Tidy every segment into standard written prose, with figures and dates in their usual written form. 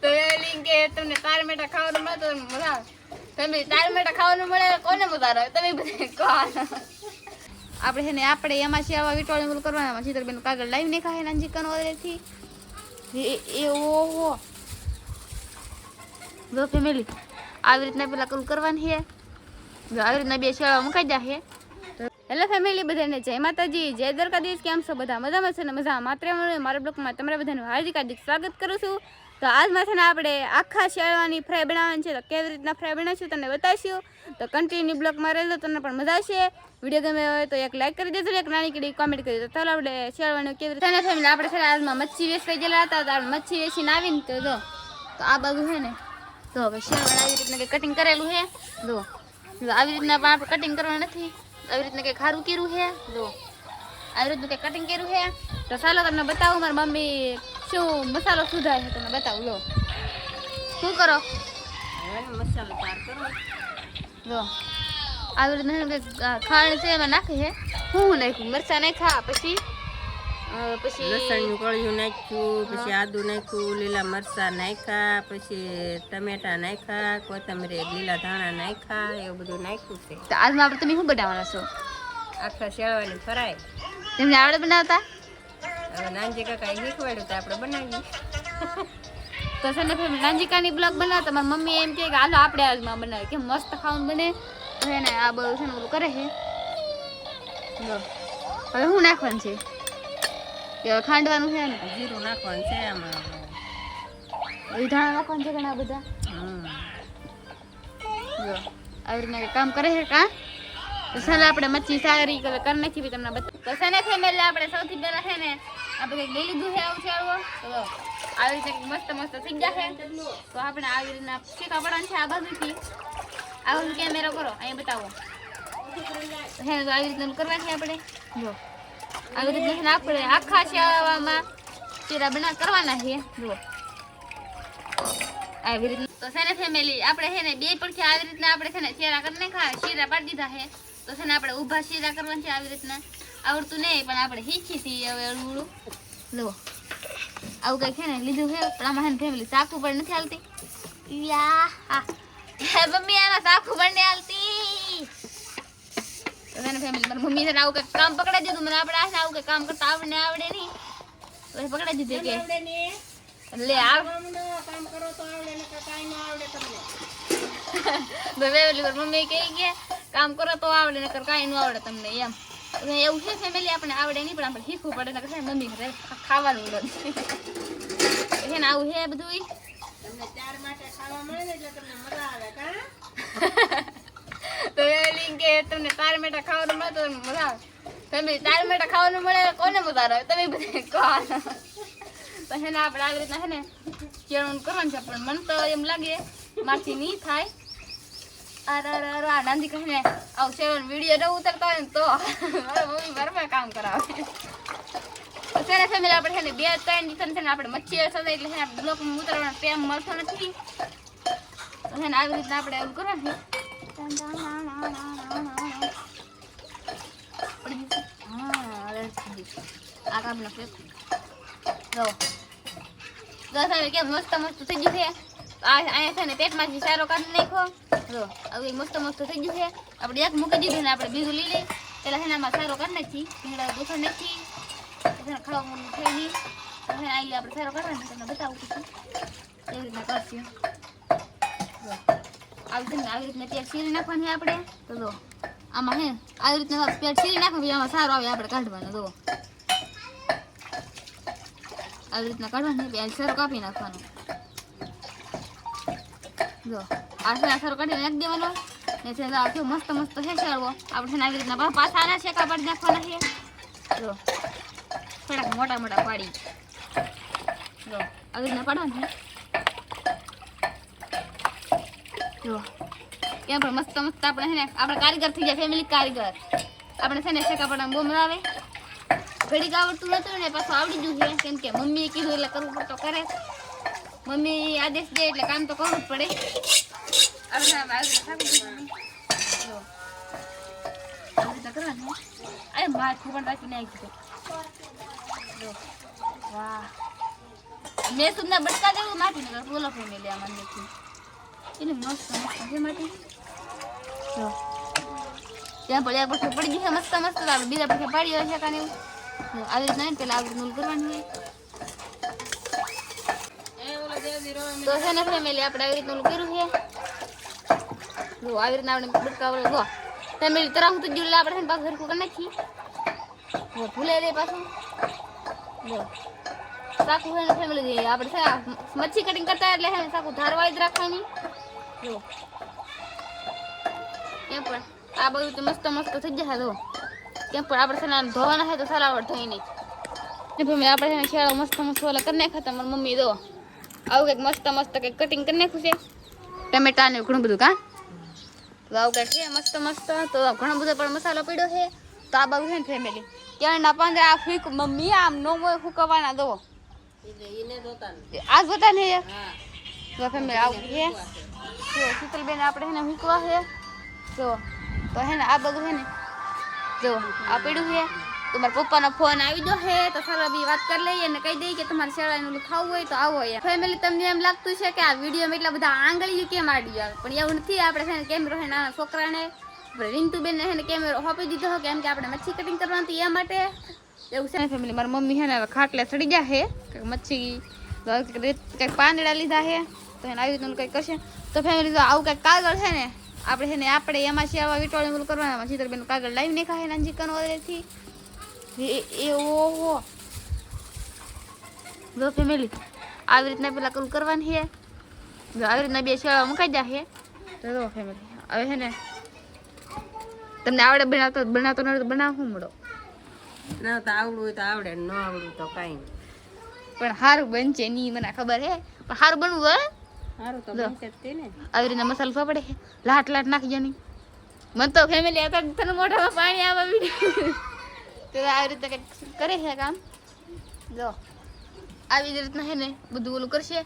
તો એ લિંક કે તમને તાર મેટા ખાવાનું મળે તો મજા આવે. તમે તાર મેટા ખાવાનું મળે કોને મજા આવે? તમે બધે કહો. આપણે છે ને આપણે એમાં શિયાળા વીટવાળી મૂલ કરવાના ચિત્રબેન કાગળ લાવી ને ખાય નાની ચિકન ઓરેથી એ ઓહો જો ફેમિલી આવી રીતના પેલા કરું કરવાની છે. જો આવી રીતના બે શિયાળા મુકાઈ જાય. હેલો ફેમિલી, બધાને જય માતાજી, જય દ્વારકાધીશ. કેમ છો બધા? મજામાં છે ને? મજા માત્ર મારા બ્લોગમાં તમારા બધાનું હાર્દિક સ્વાગત કરું છું. તો આજમાં છે ને આપણે આખા શિયાળાની ફ્રાય બનાવવાની છે. તો કેવી રીતના ફ્રાય બનાવીશું તમને બતાવીશું. તો કન્ટિન્યુ બ્લોગમાં રહેજો, તમને પણ મજા આવશે. વિડીયો ગમે હોય તો એક લાઈક કરી દેજો, એક નાની કીડી કોમેન્ટ કરી દો. ચાલો આપણે શિયાળાની કેવી રીતે ફેમિલી આપણે છે ને આજમાં મચ્છી વેચવા ગયેલા હતા. તો આપણે મચ્છી વેચીને આવીને તો જો તો આ બાજુ છે ને તો હવે શિયાળા આવી રીતના કંઈ કટિંગ કરેલું છે. જો આવી રીતના પણ આપણે કટિંગ કરવા નથી, આવી રીતના કંઈક ખારું કર્યું છે. જો આવી રીતનું કંઈક કટિંગ કર્યું છે. તો ચાલો તમને બતાવું મારી મમ્મી શું મસાલો સુધારે છે તમને બતાવું. લો શું કરો? મસાલો તૈયાર કરો. જો આવી રીતના કંઈક ખાંડ છે એમાં નાખી છે. હું નાખ્યું મરચાં નાખ્યા, પછી લસણનું કળિયું નાખ્યું, પછી આદુ નાખ્યું, લીલા મરચાં નાખ્યા, પછી ટમેટા નાખ્યા, કોથમરી લીલા ધાણા નાખ્યા, એવું બધું નાખ્યું છે. તો આજમાં આપણે તમે શું બનાવવાના છો? આખા શેળવાની ફરાય. તમને આવડે બનાવતા? હવે નાનજી કાકા શીખવાડ્યું તો આપણે બનાવીએ. તો છે ને ફેમિલી નાનજીકાની બ્લોગ બનાવતા મારી મમ્મી એમ કહે કે હાલો આપણે આજમાં બનાવીએ, કેમ મસ્ત ખાવાનું બને. તો એને આ બધું છે ને બધું કરે છે. હવે શું નાખવાનું છે? કે ખાંડવાનું છે ને જીરું નાખવાનું છે આમાં, ધાણા નાખવાનું છે ઘણા બધા. જો આવી રીતના કામ કરે છે કા. તો ચાલો આપણે મચ્છી સારી કરી નાખી તમને બતા. તો છે ને ફેમિલી આપણે સૌથી પહેલા છે ને આપણે કંઈક લઈ લીધું છે આવું છે આવું. તો આવી રીતે મસ્ત મસ્ત થઈ જશે. તો આપણે આવી રીતના શીખા પડવાનું છે આ બાજુથી. આ બાજુ કેમેરો કરો, અહીંયા બતાવો. હે તો આવી રીતના કરવા છે આપણે. જો આવી રીતના આપણે આખા શિયાળામાં ચીરા કરવાના છે. જુઓ આવી રીતના. તો છે ને ફેમિલી આપણે છે ને બે પડખે આવી રીતના આપણે છે ને ચેરા કરી નાખ્યા, શીરા પાડી દીધા છે. તો છે ને આપણે ઊભા શીરા કરવાના છે આવી રીતના. આવડતું નહીં પણ આપણે શીખી છીએ હવે અળવું. લો આવું કંઈક છે ને લીધું છે. પણ આમાં છે ને ફેમિલી ચાકુ પણ નથી હાલતી. મમ્મી આમાં ચાકુ પણ નહીં હાલતી. તો છે ને ફેમિલી મારી મમ્મી છે ને આવું કંઈક કામ પકડાઈ દીધું. મને આપણે આવું કંઈક કામ કરતા આવડે નહીં. તો પકડાઈ દીધું કે લે આવ કામ કરો તો આવડે ને કાઈ ન આવડે તમને. તો ફેમિલી મમ્મી કહે કે કામ કરો તો આવડે ને કાઈ ન આવડે તમને એમ. એવું છે ફેમિલી આપણે આવડે નહીં પણ આપણે શીખવું પડે ને મમ્મી ખાવાનું છે ને આવું છે બધું. તમને ચાર માટે ખાવા મળે ને એટલે તમને મજા આવે કા. તો ફેમિલી કે તમને તાર મેટા ખાવાનું મળે તો મજા આવે. ફેમિલી તાર મેટા ખાવાનું મળે કોને મજા આવે? તમે બધે કહો. તો છે ને આપણે આવી રીતના છે ને ચેરણું કરવાનું છે. પણ મને તો એમ લાગે મારથી નહીં થાય. આ નાંદી કહે ને આવું શેરવાનું વિડીયો ન ઉતરતા હોય ને તો મારા મમ્મી ઘરમાં કામ કરાવે. તો છે ને ફેમિલી આપણે છે ને 2-3 દિવસ છે ને આપણે મચ્છી સદાય એટલે છે ને આપણે બ્લોકમાં ઉતારવાનો ટાઈમ મળતો નથી. તો છે ને આવી રીતના આપણે એવું કરવાનું છે. આ કામનો ફેક જો કેમ મસ્ત મસ્ત થઈ ગયું છે. અહીંયા છે ને પેટમાંથી સારો કાઢી નાખો. જો હવે મસ્ત મસ્ત થઈ ગયું છે. આપણે એક મૂકી દીધું ને આપણે બીજું લઈ લઈ. પેલા છે ને આમાં સારો કાઢી નાખી, ભીંડા દુખા નાખી ખાવાનું થઈ ગઈ. આવી આપણે સારો કાઢવાનું તમને બતાવું છું એવી રીતના કરશું. આવી રીતના પેટ શીરી નાખવાની આપણે. તો જો આમાં હે આવી રીતના પેટ શીરી નાખવાનું, આમાં સારો આવે આપણે કાઢવાનું. જો આવી રીતના કાઢવાનું, સરો કાપી નાખવાનું. જો આ સરો કાઢીને નાખી દેવાનો ને છે મસ્ત મસ્ત છે ચાલવો. આપણે આવી રીતના પાછા આના શેકા પાડી નાખવાના છે. જો થોડાક મોટા મોટા પાડી જો આવી રીતના પાડવાનું છે. જો એમ પણ મસ્ત મસ્ત આપણે છે ને આપણે કારીગર થઈ જાય ફેમિલી. કારીગર આપણે છે ને શેકા પાડવાનું બહુ મજા આવે. ઘડીક આવડતું નતું ને પાછું આવડી ગયું છે. કેમ કે મમ્મીએ કીધું એટલે કરવું પડતો કરે. મમ્મી આદેશ દે એટલે કામ તો કરવું જ પડે. કરવાનું અરે માથું પણ રાખી નાખી. જો વાહ મેં તમને બટકા દેવું માટી ને બોલો ફેમિલી આ મંદિરથી એને મસ્ત મસ્ત છે માટી જો ત્યાં પડ્યા પછી પડી ગઈ મસ્ત મસ્ત આપણે બીજા પછી પાડી હશે કાને આવી રીતના ને પેલા આવી રીતનું કરવાનું છે તો છે ને ફેમિલી આપણે આવી રીતનું કર્યું છે જો આવી રીતના આપણે બટકા જો ફેમિલી તરફ તો જુલ્લા આપણે છે પાછું હરખું કરી નાખી જો ભૂલે દે પાછું જો સાકું છે ને ફેમિલી આપણે છે મચ્છી કટિંગ કરતા એટલે છે ને સાકું ધારવાળી જ રાખવાની જો કેમ પણ આ બધું તો મસ્ત મસ્ત થઈ જશે જો કેમ પણ આપણે છે ને ધોવાના છે તો સલાવડ થઈ નહીં ફેમિલી આપણે છે ને શેળો મસ્ત મસ્ત ઓલા કરી નાખ્યા હતા મારી મમ્મી જો આવું કંઈક મસ્ત મસ્ત કંઈક કટિંગ કરી નાખ્યું છે ટમેટા ને ઘણું બધું કા તો આવું કંઈક છે મસ્ત મસ્ત તો ઘણો બધો પણ મસાલો પડ્યો છે તો આ બાજુ છે ને ફેમિલી ક્યારના પાંદડા આ ફૂક મમ્મી આમ નો હોય ફૂકવાના દો આ જોતા ને તો ફેમિલી આવું છે જો શીતલબેન આપણે છે ને મૂકવા છે જો તો હે ને આ બધું છે ને જો આ પડ્યું છે તો મારા પપ્પાનો ફોન આવી ગયો છે તો ચાલો બી વાત કરી લઈએ અને કહી દઈએ કે તમારે શેળાનું ખાવું હોય તો આવો અહીંયા ફેમિલી તમને એમ લાગતું છે કે આ વિડીયોમાં એટલા બધા આંગળીઓ કેમ આડી આવે પણ એવું નથી આપણે છે ને કેમેરો છે નાના છોકરાને આપણે રીંતુબેનને છે ને કેમેરો આપી દીધો હોય કેમ કે આપણે મચ્છી કટિંગ કરવાની એ માટે એવું છે ને ફેમિલી મારી મમ્મી છે ને હવે ખાટલે ચડી ગયા છે મચ્છી કંઈક પાંદડા લીધા છે તો એને આવી રીતનું કંઈક કરશે તો ફેમિલી તો આવું કંઈક કાગળ છે ને આપણે એમાં શેવા વીટોળીનું કરવાના શીતલબેન કાગળ લાવી નાખા છે નાની ચિકન વગેરેથી એ ઓહો જો ફેમિલી આવી રીતના પેલા કરું કરવાની છે જો આવી રીતના બે શેવા મુકાઈ જાય તો જો ફેમિલી હવે છે ને તમને આવડે બનાવતો ન બનાવું મળો ના તો આવડું હોય તો આવડે ન આવડું તો કાંઈ પણ સારું બનશે નહીં મને ખબર હે પણ સારું બનવું હોય સારું તો બનશે જ તે ને આવી રીતના મસાલો સોપડે છે લાટ નાખી જો નહીં મને તો ફેમિલી તને મોઢામાં પાણી આવવા બીડ્યું તો આવી રીતે કંઈક કરે છે કામ જો આવી જ રીતના છે ને બધું ઓલું કરશે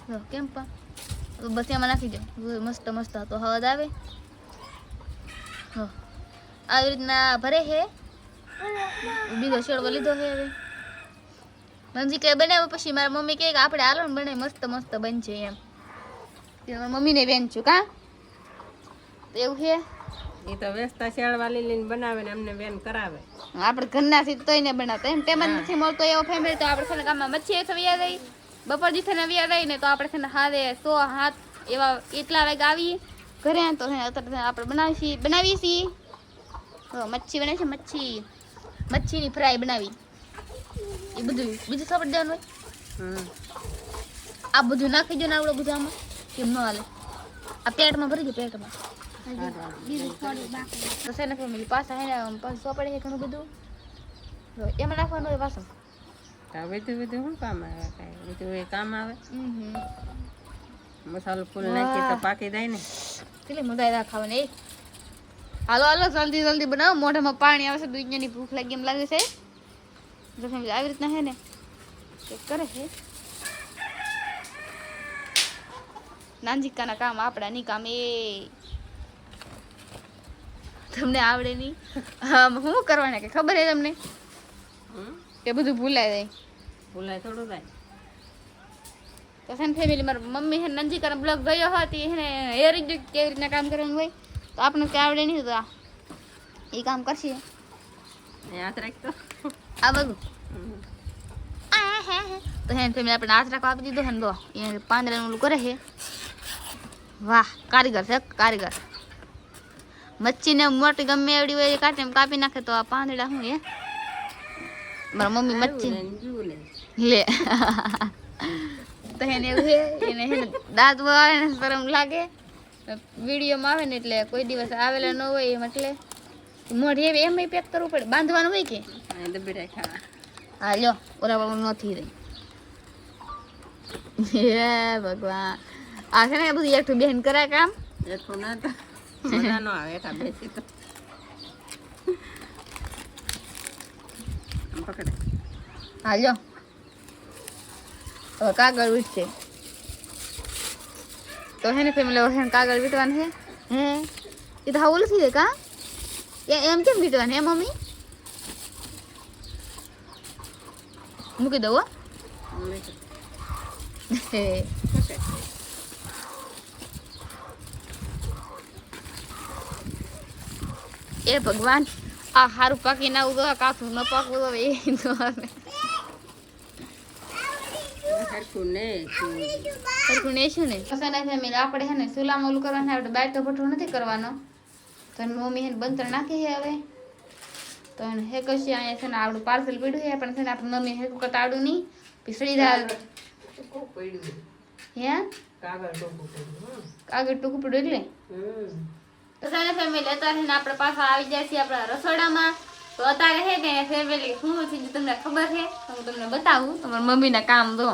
જો કેમ પણ બસ એમાં નાખી દો મસ્ત મસ્ત તો હવા આવે આવી રીતના ભરે છે બીજો શેડવો લીધો છે હવે મમ્મી કે બનાવ્યું પછી મારા મમ્મી કહે કે આપણે હાલો ને બનાવી મસ્ત મસ્ત બનશે એમ મારા મમ્મીને બેન છું કા તો એવું છે એ તો વેચતા શેળવા લઈને બનાવે ને અમને બેન કરાવે આપણે ઘરનાથી તોય ને બનાવતા એમ ટેમ જ નથી મળતો એવો ફેમિલી તો આપણે છે ને ગામમાં મચ્છી થયા રહી બપોર દીથે વ્યા રહી ને તો આપણે છે ને હારે 100 હાથ એવા એટલા વાગે આવી ઘરે તો અત્યારે આપણે બનાવીએ છીએ મચ્છી બનાવી છે મચ્છીની ફ્રાય બનાવી એ બધું બીજું ખબર દેવાનું હોય આ બધું નાખી દો ને આવડું બધું આમાં કેમ ન હાલે આ પેટમાં ભરી દો પેટમાં તો છે ને ફેમિલી પાછા હે ને પાછું પડે છે ઘણું બધું એમાં નાખવાનું હોય પાછું બધું શું કામ આવે કાંઈ બધું એ કામ આવે મસાલો ફૂલ નાખીએ તો પાકી જાય ને કેટલી મજા આવે ખાવાની એ હાલો જલ્દી બનાવો મોઢામાં પાણી આવે છે દુનિયાની ભૂખ લાગી એમ લાગે છે જો ફેમિલી આવી રીતના છે ને કરે છે નાનજીકાના કામ આપણા નહીં કામ એ તમને આવડે નહીં શું કરવાના કે ખબર છે તમને કે બધું ભૂલાય થોડું થાય તો છે ને ફેમિલી મારી મમ્મી છે નંજીકાનો બ્લોગ ગયો હતી એને હેરી જ કેવી રીતના કામ કરવાનું હોય તો આપણે કે આવડે નહીં તો એ કામ કરશે યાદ રાખતો આ બધું તો હે ફેમિલી આપણે હાથ રાખવા આપી દીધો હે તો એ પાંદડાનું ઓલું કરે છે વાહ કારીગર છે કારીગર મચ્છીને મોટી ગમે એવડી હોય કાઢે કાપી નાખે તો આ પાંદડા શું હે મારા મમ્મી મચ્છી લે તો એને એવું છે એને હે ને દાંત આવે ને શરમ લાગે વિડીયોમાં આવે ને એટલે કોઈ દિવસ આવેલા ન હોય એમ એટલે મોઢે એમ પેક કરવું પડે બાંધવાનું હોય કે હા લ્યો ઓલા બાબા નથી રહી હે ભગવાન આ છે ને બધું એકઠું બેન કરાય કામ એકઠું ના તો મજા ન આવે એઠા બેસી તો પકડે હા લ્યો હવે કાગળ વીટશે તો હે ને ફેમિલી કાગળ વીટવાનું છે હે એ તો હાવું નથી દે કા એમ કેમ વીટવાનું હે મમ્મી મૂકી દઉં હો. એ ભગવાન આ હારું પાકી ના ઉદો કાથું ન પાકવું તો એ તો હરખું ને શું ને ફેમિલી આપણે હે ને ચૂલામાં ઓલું કરવાનું આપણે બાય તો ભઠ્ઠો નથી કરવાનો તો મમ્મી હે બંતર નાખી છે હવે તો હે કશી અહીંયા છે ને આપણું પાર્સલ પડ્યું છે પણ છે ને આપણે મમ્મી હેકું કરતા આવડું નહીં પીસળી દાળ હે કાગળ ટૂંકું પડ્યું એટલે તો છે ને ફેમિલી અત્યારે ને આપણે પાછા આવી જાય છે આપણા રસોડામાં તો અત્યારે હે ને ફેમિલી શું છે તમને ખબર છે તો હું તમને બતાવું તમારા મમ્મીના કામ દો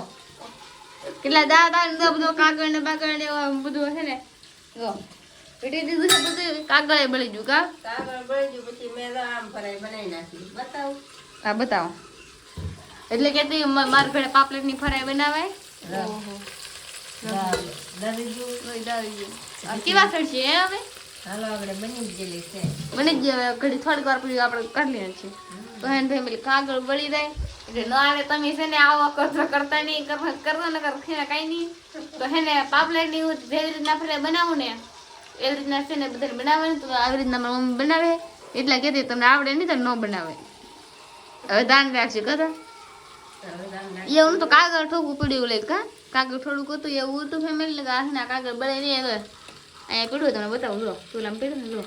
કેટલા દાદા બધું કાગળ ને બાગળ ને બધું છે ને જો પીટી દીધું છે બધું કાગળ બળી ગયું કાગળ બળી ગયું પછી મેં આમ ફરાઈ બનાવી નાખી બતાવું હા બતાવો એટલે કે મારી ભેળે પાપલેટ ની ફરાઈ બનાવાય કેવા થશે હવે હાલો આપણે બની જ ગયેલી છે બની જ ઘડી થોડીક વાર પછી આપણે કરી લઈએ છીએ તો એને ફેમિલી કાગળ બળી જાય એટલે ન આવે તમે છે ને આવો કરતા નહીં કરતા ન કર કઈ નહીં તો હે ને પાપલેટ ની જેવી રીતના ફરાઈ બનાવું ને એવી રીતના છે ને બધાને બનાવે તો આવી રીતના મારી મમ્મી બનાવે એટલે કહેતી તમને આવડે નહીં તો ન બનાવે હવે ધ્યાન રાખજો કદા એવું તો કાગળ ઠોકું પડ્યું લઈ કાગળ થોડુંક હતું એવું હતું ફેમિલી ના કાગળ બળે નહીં હવે અહીંયા પડ્યું તમને બતાવું લો ચૂલામાં પડ્યું ને લો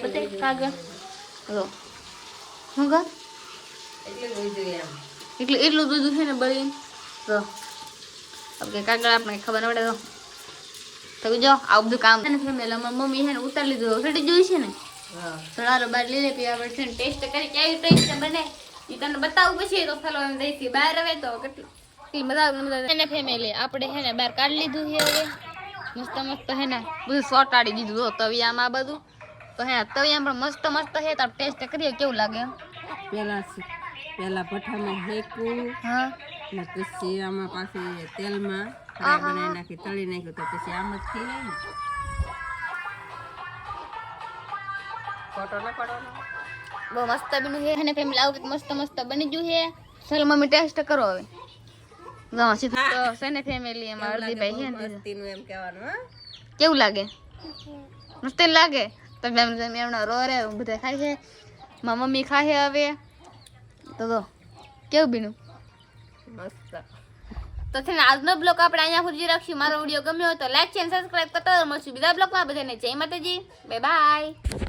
બતાય કાગળ લો શું કર એટલું બધું છે ને બળી તો હવે કાગળ આપણે ખબર ન પડે તો જો આવું બધું કામ ફેમિલી અમારી મમ્મી છે ને ઉતારી લીધું રેડી જોઈ છે ને થોડા બાર લઈ લે પછી આપણે છે ને ટેસ્ટ કરી કેવી ટેસ્ટ બને એ તને બતાવું પછી તો ચાલો એમ દઈથી બહાર આવે તો કેટલી મજા આવે ફેમિલી આપણે છે ને બહાર કાઢી લીધું છે હવે મસ્ત મસ્ત હે ને બધું સોટાડી દીધું તો તવિયામાં બધું તો હે તવિયામાં પણ મસ્ત મસ્ત હે તો ટેસ્ટ કરીએ કેવું લાગે એમ પેલા ભઠ્ઠામાં હેકું હા ને પછી આમાં પાછી તેલમાં ફ્રાય બનાવી નાખી તળી નાખ્યું તો પછી આમ જ થઈ જાય ને ફોટો ના પાડવાનો બહુ મસ્ત બન્યું છે અને ફેમિલી આવું કંઈક મસ્ત મસ્ત બની ગયું છે ચાલો મમ્મી ટેસ્ટ કરો હવે સીધું તો છે ને ફેમિલી એમાં અડધી ભાઈ છે ને મસ્તીનું એમ કહેવાનું હા કેવું લાગે મસ્ત લાગે તો એમના રો રે બધા ખાય છે મારી મમ્મી ખાય હવે તો કેવું બીનું મસ્ત તો છે ને આજનો બ્લોગ આપણે અહીંયા સુધી રાખશું મારો વિડીયો ગમ્યો હોય તો લાઈક અને સબસ્ક્રાઇબ કરતા મળશું બીજા બ્લોગમાં બધાને જય માતાજી બાય બાય